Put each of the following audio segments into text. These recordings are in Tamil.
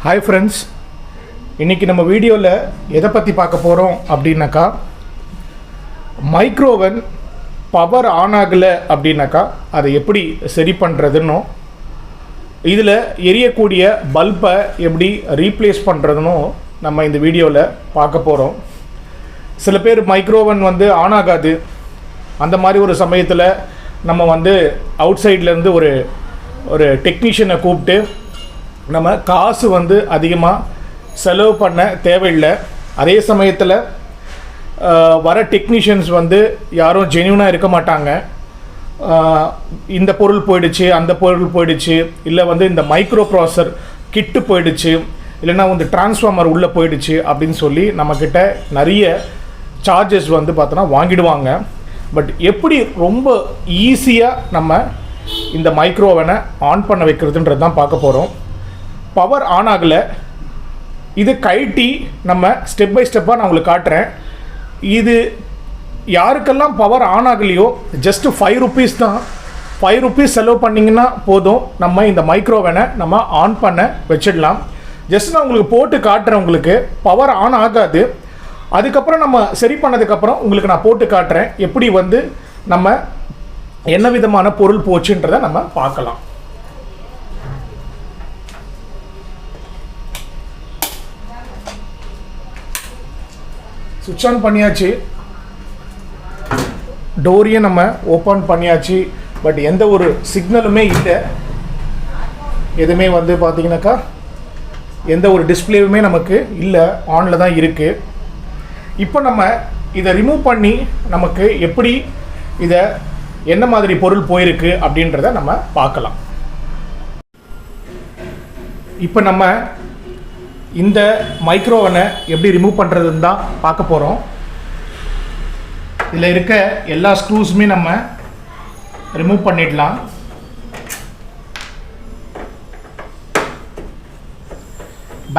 ஹாய் ஃப்ரெண்ட்ஸ், இன்றைக்கி நம்ம வீடியோவில் எதை பற்றி பார்க்க போகிறோம் அப்படின்னாக்கா, மைக்ரோவன் பவர் ஆன் ஆகலை அப்படின்னாக்கா அதை எப்படி சரி பண்ணுறதுன்னும், இதில் எரியக்கூடிய பல்பை எப்படி ரீப்ளேஸ் பண்ணுறதுன்னும் நம்ம இந்த வீடியோவில் பார்க்க போகிறோம். சில பேர் மைக்ரோவன் ஆன் ஆகாது, அந்த மாதிரி ஒரு சமயத்தில் நம்ம அவுட் சைட்லேருந்து ஒரு டெக்னீஷியனை கூப்பிட்டு நம்ம காசு அதிகமாக செலவு பண்ண தேவையில்லை. அதே சமயத்தில் வர டெக்னீஷியன்ஸ் யாரும் ஜென்யூனாக இருக்க மாட்டாங்க. இந்த பொருள் போயிடுச்சு, அந்த பொருள் போயிடுச்சு, இல்லை இந்த மைக்ரோ ப்ராசர் கிட்டு போயிடுச்சு, இல்லைன்னா டிரான்ஸ்ஃபார்மர் உள்ளே போயிடுச்சு அப்படின்னு சொல்லி நம்மக்கிட்ட நிறைய சார்ஜஸ் பார்த்தோன்னா வாங்கிடுவாங்க. பட் எப்படி ரொம்ப ஈஸியாக நம்ம இந்த மைக்ரோவனை ஆன் பண்ண வைக்கிறதுன்றது தான் பார்க்க போகிறோம். பவர் ஆன் ஆகலை, இது கழட்டி நம்ம ஸ்டெப் பை ஸ்டெப்பாக நான் உங்களுக்கு காட்டுறேன். இது யாருக்கெல்லாம் பவர் ஆன் ஆகலையோ ஜஸ்ட்டு ₹5 தான். ₹5 செலவு பண்ணிங்கன்னா போதும், நம்ம இந்த மைக்ரோவனை நம்ம ஆன் பண்ண வச்சிடலாம். ஜஸ்ட் நான் உங்களுக்கு போட்டு காட்டுறேன். உங்களுக்கு பவர் ஆன் ஆகாது. அதுக்கப்புறம் நம்ம சரி பண்ணதுக்கப்புறம் உங்களுக்கு நான் போட்டு காட்டுறேன் எப்படி நம்ம என்ன விதமான பொருள் போச்சுன்றதை நம்ம பார்க்கலாம். சுவிட்ச் ஆன் பண்ணியாச்சு, டோரையும் நம்ம ஓப்பன் பண்ணியாச்சு. பட் எந்த ஒரு சிக்னலுமே இல்லை, எதுவுமே பார்த்தீங்கன்னாக்கா எந்த ஒரு டிஸ்பிளேவுமே நமக்கு இல்லை, ஆனில் தான் இருக்குது. இப்போ நம்ம இதை ரிமூவ் பண்ணி நமக்கு எப்படி இதை என்ன மாதிரி பொருள் போயிருக்கு அப்படின்றத நம்ம பார்க்கலாம். இப்போ நம்ம இந்த மைக்ரோவனை எப்படி ரிமூவ் பண்ணுறதுன்னு தான் பார்க்க போகிறோம். இதில் இருக்க எல்லா ஸ்க்ரூஸுமே நம்ம ரிமூவ் பண்ணிடலாம்.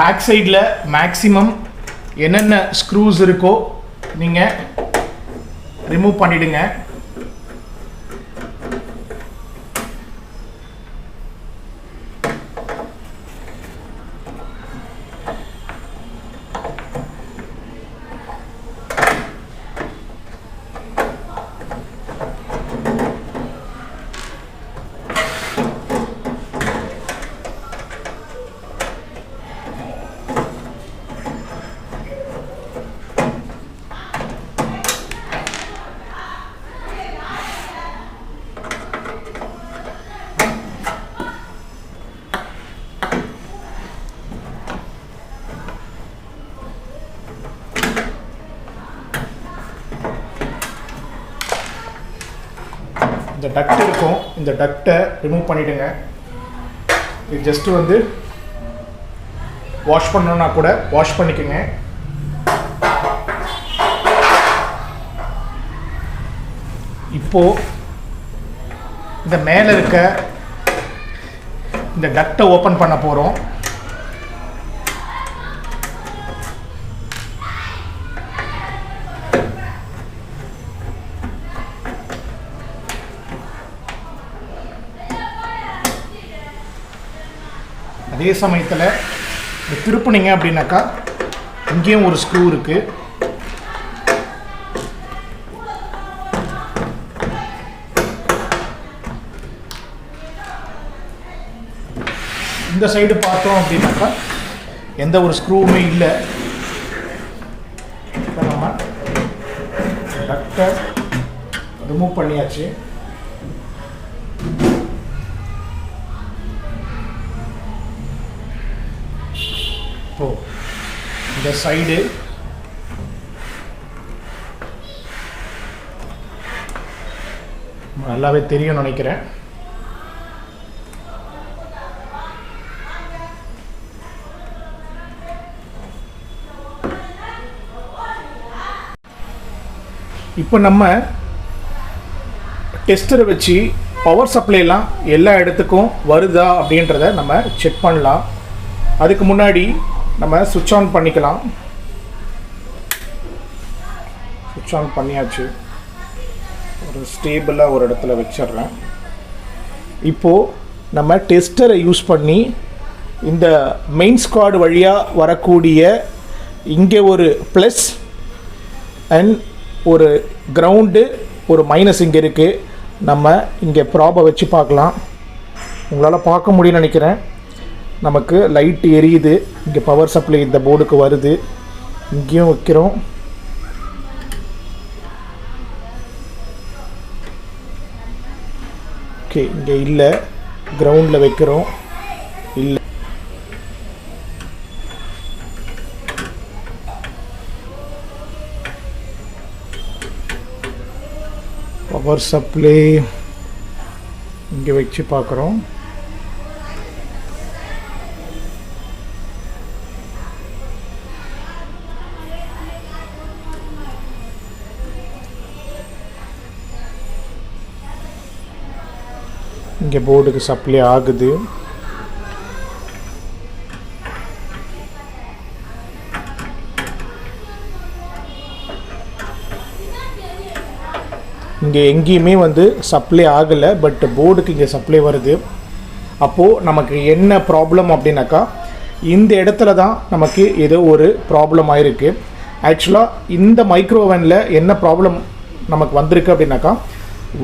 பேக் சைடில் மேக்ஸிமம் என்னென்ன ஸ்க்ரூஸ் இருக்கோ நீங்கள் ரிமூவ் பண்ணிவிடுங்க. இந்த டக்ட் இருக்கும், இந்த டக்டை ரிமூவ் பண்ணிவிடுங்க. இது ஜஸ்ட்டு வாஷ் பண்ணணுன்னா கூட வாஷ் பண்ணிக்கோங்க. இப்போது இந்த மேலே இருக்க இந்த டக்டை ஓப்பன் பண்ண போகிறோம். அதே சமயத்தில் திருப்பினீங்க அப்படின்னாக்கா இங்கேயும் ஒரு ஸ்க்ரூ இருக்குது. இந்த சைடு பார்த்தோம் அப்படின்னாக்கா எந்த ஒரு ஸ்க்ரூவுமே இல்லை. இப்போ நம்ம டக்டை ரிமூவ் பண்ணியாச்சு. இந்த சைடு நல்லாவே தெரியும் நினைக்கிறேன். இப்போ நம்ம டெஸ்டரை வச்சு பவர் சப்ளைலாம் எல்லா இடத்துக்கும் வருதா அப்படின்றத நம்ம செக் பண்ணலாம். அதுக்கு முன்னாடி நம்ம சுவிட்ச் ஆன் பண்ணிக்கலாம். சுவிட்ச் ஆன் பண்ணியாச்சு. ஒரு ஸ்டேபிளாக ஒரு இடத்துல வச்சிடுறேன். இப்போது நம்ம டெஸ்டரை யூஸ் பண்ணி இந்த மெயின்ஸ் கார்டு வழியாக வரக்கூடிய இங்கே ஒரு ப்ளஸ் அண்ட் ஒரு கிரவுண்டு ஒரு மைனஸ் இங்கே இருக்குது. நம்ம இங்கே ப்ராபை வச்சு பார்க்கலாம். உங்களால் பார்க்க முடியும்னு நினைக்கிறேன். நமக்கு லைட் எரியுது. இங்கே பவர் சப்ளை இந்த போர்டுக்கு வருது. இங்கேயும் வைக்கிறோம். ஓகே, இங்கே இல்லை. கிரவுண்டில் வைக்கிறோம். இல்லை, பவர் சப்ளை இங்கே வச்சு பார்க்குறோம். இங்கே போர்டுக்கு சப்ளை ஆகுது. இங்கே எங்கேயுமே வந்து சப்ளை ஆகலை, பட் போர்டுக்கு இங்கே சப்ளை வருது. அப்போது நமக்கு என்ன ப்ராப்ளம் அப்படின்னாக்கா, இந்த இடத்துல தான் நமக்கு ஏதோ ஒரு ப்ராப்ளம் ஆகிருக்கு. ஆக்சுவலாக இந்த மைக்ரோவேனில் என்ன ப்ராப்ளம் நமக்கு வந்திருக்கு அப்படின்னாக்கா,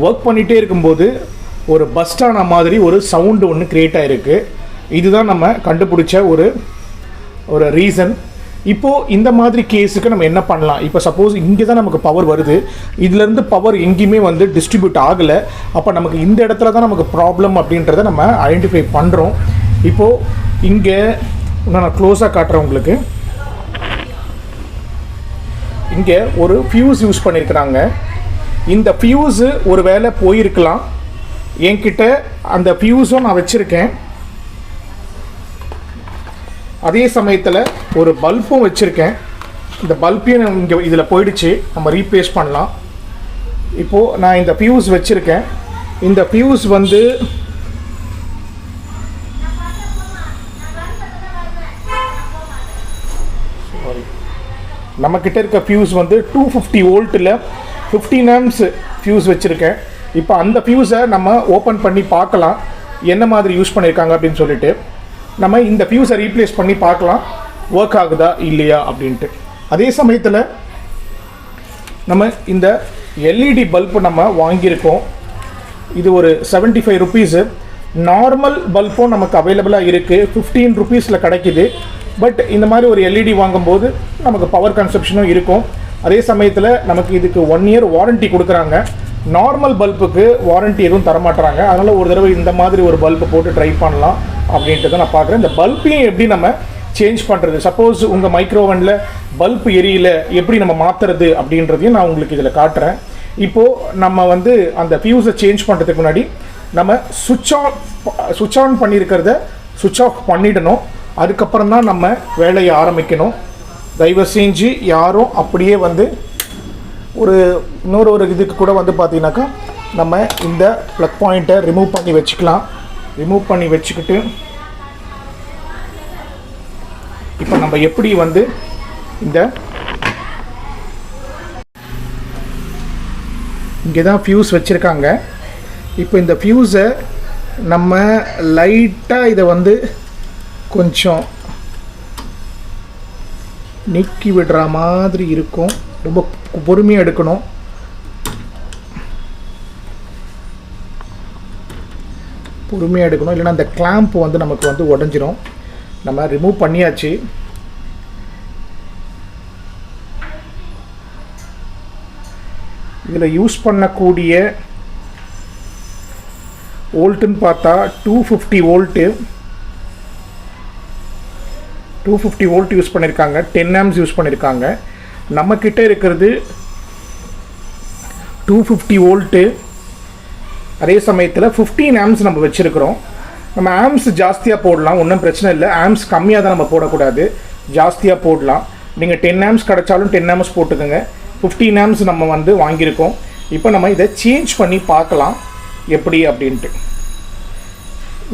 ஒர்க் பண்ணிகிட்டே இருக்கும்போது ஒரு பஸ்டான மாதிரி ஒரு சவுண்டு ஒன்று க்ரியேட் ஆகிருக்கு. இதுதான் நம்ம கண்டுபிடிச்ச ஒரு ரீசன். இப்போது இந்த மாதிரி கேஸுக்கு நம்ம என்ன பண்ணலாம்? இப்போ சப்போஸ் இங்கே தான் நமக்கு பவர் வருது, இதுலேருந்து பவர் எங்கேயுமே வந்து டிஸ்ட்ரிபியூட் ஆகலை. அப்போ நமக்கு இந்த இடத்துல தான் நமக்கு ப்ராப்ளம் அப்படின்றத நம்ம ஐடென்டிஃபை பண்ணுறோம். இப்போது இங்கே நான் க்ளோஸாக காட்டுறேன் உங்களுக்கு. இங்கே ஒரு ஃபியூஸ் யூஸ் பண்ணியிருக்கிறாங்க. இந்த ஃபியூஸு ஒரு வேளை போயிருக்கலாம். என்கிட்ட அந்த ஃபியூஸும் நான் வச்சுருக்கேன். அதே சமயத்தில் ஒரு பல்பும் வச்சுருக்கேன். இந்த பல்பையும் இங்கே இதில் போயிடுச்சு. நம்ம ரீப்ளேஸ் பண்ணலாம். இப்போது நான் இந்த ஃபியூஸ் வச்சுருக்கேன். இந்த ஃபியூஸ் வந்து நம்மக்கிட்ட இருக்க ஃபியூஸ் வந்து 250 வோல்ட்டில் 15 ஆம்ஸ் ஃபியூஸ் வச்சுருக்கேன். இப்போ அந்த ஃபியூஸை நம்ம ஓப்பன் பண்ணி பார்க்கலாம் என்ன மாதிரி யூஸ் பண்ணியிருக்காங்க அப்படின்னு சொல்லிட்டு. நம்ம இந்த ஃபியூஸை ரீப்ளேஸ் பண்ணி பார்க்கலாம் ஒர்க் ஆகுதா இல்லையா அப்படின்ட்டு. அதே சமயத்தில் நம்ம இந்த எல்இடி பல்பு நம்ம வாங்கியிருக்கோம். இது ஒரு 75 ருபீஸு. நார்மல் பல்பும் நமக்கு அவைலபிளாக இருக்குது, 15 ருபீஸில் கிடைக்கிது. பட் இந்த மாதிரி ஒரு எல்இடி வாங்கும்போது நமக்கு பவர் கன்சப்ஷனும் இருக்கும். அதே சமயத்தில் நமக்கு இதுக்கு 1 இயர் வாரண்ட்டி கொடுக்குறாங்க. நார்மல் பல்புக்கு வாரண்ட்டி எதுவும் தரமாட்டுறாங்க. அதனால் ஒரு தடவை இந்த மாதிரி ஒரு பல்பு போட்டு ட்ரை பண்ணலாம் அப்படின்ட்டு தான் நான் பார்க்குறேன். இந்த பல்பையும் எப்படி நம்ம சேஞ்ச் பண்ணுறது, சப்போஸ் உங்கள் மைக்ரோவனில் பல்பு எரியல எப்படி நம்ம மாற்றுறது அப்படின்றதையும் நான் உங்களுக்கு இதில் காட்டுறேன். இப்போது நம்ம வந்து அந்த ஃபியூஸை சேஞ்ச் பண்ணுறதுக்கு முன்னாடி நம்ம சுவிட்ச் ஆன் பண்ணியிருக்கிறத சுவிட்ச் ஆஃப் பண்ணிடணும். அதுக்கப்புறம் தான் நம்ம வேலையை ஆரம்பிக்கணும். தயவு செஞ்சு யாரும் அப்படியே வந்து இன்னொரு இதுக்கு கூட வந்து பார்த்தீங்கன்னாக்கா நம்ம இந்த ப்ளக் பாயிண்ட்டை ரிமூவ் பண்ணி வச்சுக்கலாம். ரிமூவ் பண்ணி வச்சுக்கிட்டு இப்போ நம்ம எப்படி வந்து இங்கே தான் ஃபியூஸ் வச்சுருக்காங்க. இப்போ இந்த ஃபியூஸை நம்ம லைட்டாக இதை வந்து கொஞ்சம் நீக்கி விடுற மாதிரி இருக்கும். ரொம்ப பொறுமையாக எடுக்கணும். இல்லைன்னா அந்த கிளாம்ப் வந்து நமக்கு வந்து உடஞ்சிரும். நம்ம ரிமூவ் பண்ணியாச்சு. இதில் யூஸ் பண்ணக்கூடிய வோல்ட்டுன்னு பார்த்தா 250 வோல்ட்டு. 250 வோல்ட் யூஸ் பண்ணியிருக்காங்க. 10 ஆம்ஸ் யூஸ் பண்ணியிருக்காங்க. நம்மக்கிட்ட இருக்கிறது 250 வோல்ட்டு. அதே சமயத்தில் 15 ஆம்ஸ் நம்ம வச்சுருக்கிறோம். நம்ம ஆம்ஸ் ஜாஸ்தியாக போடலாம், ஒன்றும் பிரச்சனை இல்லை. ஆம்ஸ் கம்மியாக தான் நம்ம போடக்கூடாது, ஜாஸ்தியாக போடலாம். நீங்கள் 10 ஆம்ஸ் கிடச்சாலும் 10 ஆம்ஸ் போட்டுக்கோங்க. 15 ஆம்ஸ் நம்ம வந்து வாங்கியிருக்கோம். இப்போ நம்ம இதை சேஞ்ச் பண்ணி பார்க்கலாம் எப்படி அப்படின்ட்டு.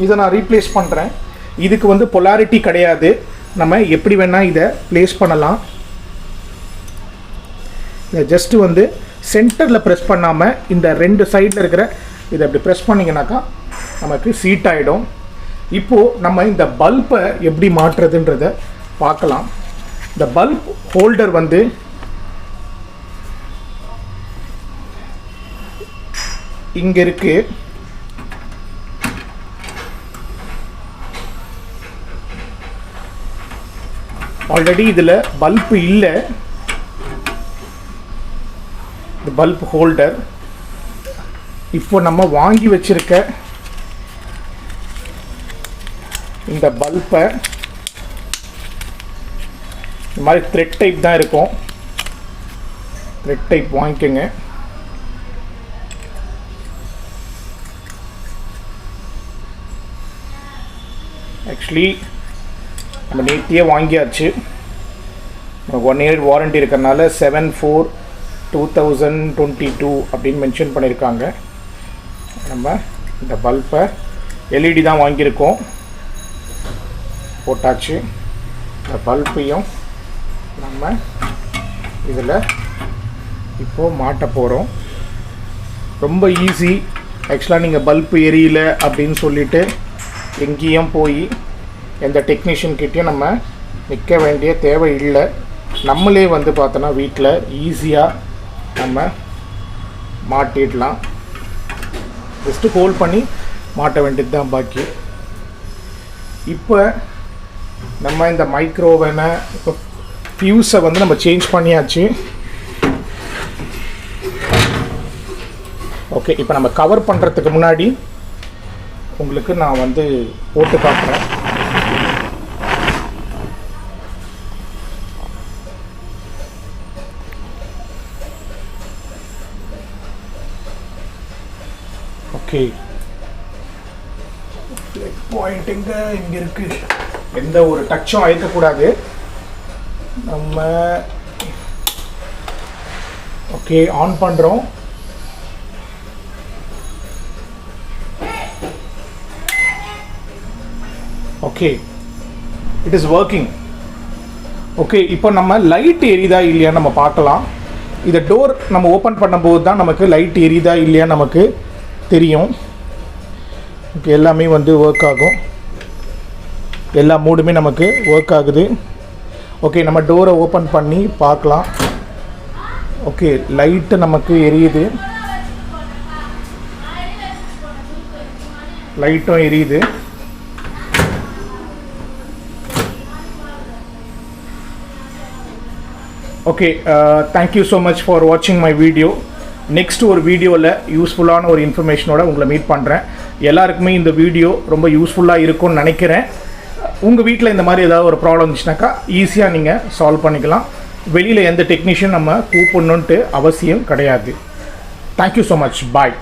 இதை நான் ரீப்ளேஸ் பண்ணுறேன். இதுக்கு வந்து பொலாரிட்டி கிடையாது. நம்ம எப்படி வேணால் இதை ப்ளேஸ் பண்ணலாம். இதை ஜஸ்ட்டு வந்து சென்டரில் ப்ரெஸ் பண்ணாமல் இந்த 2 சைடில் இருக்கிற இதை அப்படி ப்ரெஸ் பண்ணிங்கனாக்கா நமக்கு சீட் ஆகிடும். இப்போது நம்ம இந்த பல்பை எப்படி மாற்றுறதுன்றதை பார்க்கலாம். இந்த பல்ப் ஹோல்டர் வந்து இங்கே இருக்குது. ஆல்ரெடி இதில் பல்பு இல்லை. இந்த பல்ப் ஹோல்டர் இப்போ நம்ம வாங்கி வச்சிருக்க இந்த பல்பை இந்த மாதிரி த்ரெட் டைப் தான் இருக்கும். த்ரெட் டைப் வாங்கிக்கோங்க. ஆக்சுவலி நம்ம நேத்தியே வாங்கியாச்சு. 1 year வாரண்டி இருக்கிறனால 7/4/2022 அப்படின்னு மென்ஷன் பண்ணியிருக்காங்க. நம்ம இந்த பல்பை எல்இடி தான் வாங்கியிருக்கோம். போட்டாச்சு. இந்த பல்பையும் நம்ம இதில் இப்போது மாட்ட போகிறோம். ரொம்ப ஈஸி. ஆக்சுவலாக நீங்கள் பல்பு எரியல அப்படின்னு சொல்லிவிட்டு எங்கேயும் போய் எந்த டெக்னீஷியன்கிட்டையும் நம்ம நிற்க வேண்டிய தேவை இல்லை. நம்மளே வந்து பார்த்தோன்னா வீட்டில் ஈஸியாக நம்ம மாட்டிடலாம். ஜஸ்ட்டு ஹோல்ட் பண்ணி மாட்ட வேண்டியது தான் பாக்கி. இப்போ நம்ம இந்த மைக்ரோவேனை இப்போ ஃபியூஸை வந்து நம்ம சேஞ்ச் பண்ணியாச்சு. ஓகே, இப்போ நம்ம கவர் பண்ணுறதுக்கு முன்னாடி உங்களுக்கு நான் வந்து போட்டு காட்டுறேன். ஓகே, பாயிண்டிங்க இங்கே இருக்குது. எந்த ஒரு டச்சும் ஆயிருக்கக்கூடாது. நம்ம ஓகே ஆன் பண்ணுறோம். Okay, it is working. Okay, இப்போ நம்ம லைட் எரியுதா இல்லையான்னு நம்ம பார்க்கலாம். இதை டோர் நம்ம ஓப்பன் பண்ணும்போது தான் நமக்கு லைட் எரியுதா இல்லையான்னு நமக்கு தெரியும். ஓகே, எல்லாமே வந்து ஒர்க் ஆகும். எல்லா மூடுமே நமக்கு ஒர்க் ஆகுது. ஓகே, நம்ம டோரை ஓப்பன் பண்ணி பார்க்கலாம். ஓகே, லைட்டு நமக்கு எரியுது. லைட்டும் எரியுது. Okay, thank you so much for வாட்சிங் மை வீடியோ. நெக்ஸ்ட் ஒரு வீடியோவில் யூஸ்ஃபுல்லான ஒரு இன்ஃபர்மேஷனோட உங்களை மீட் பண்ணுறேன். எல்லாருக்குமே இந்த வீடியோ ரொம்ப யூஸ்ஃபுல்லாக இருக்கும்னு நினைக்கிறேன். உங்கள் வீட்டில் இந்த மாதிரி ஏதாவது ஒரு ப்ராப்ளம் இருந்துச்சுனாக்கா ஈஸியாக நீங்கள் சால்வ் பண்ணிக்கலாம். வெளியில் எந்த டெக்னீஷியன் நம்ம கூப்பிடணுன்ட்டு அவசியம் கிடையாது. Thank you so much. பாய்.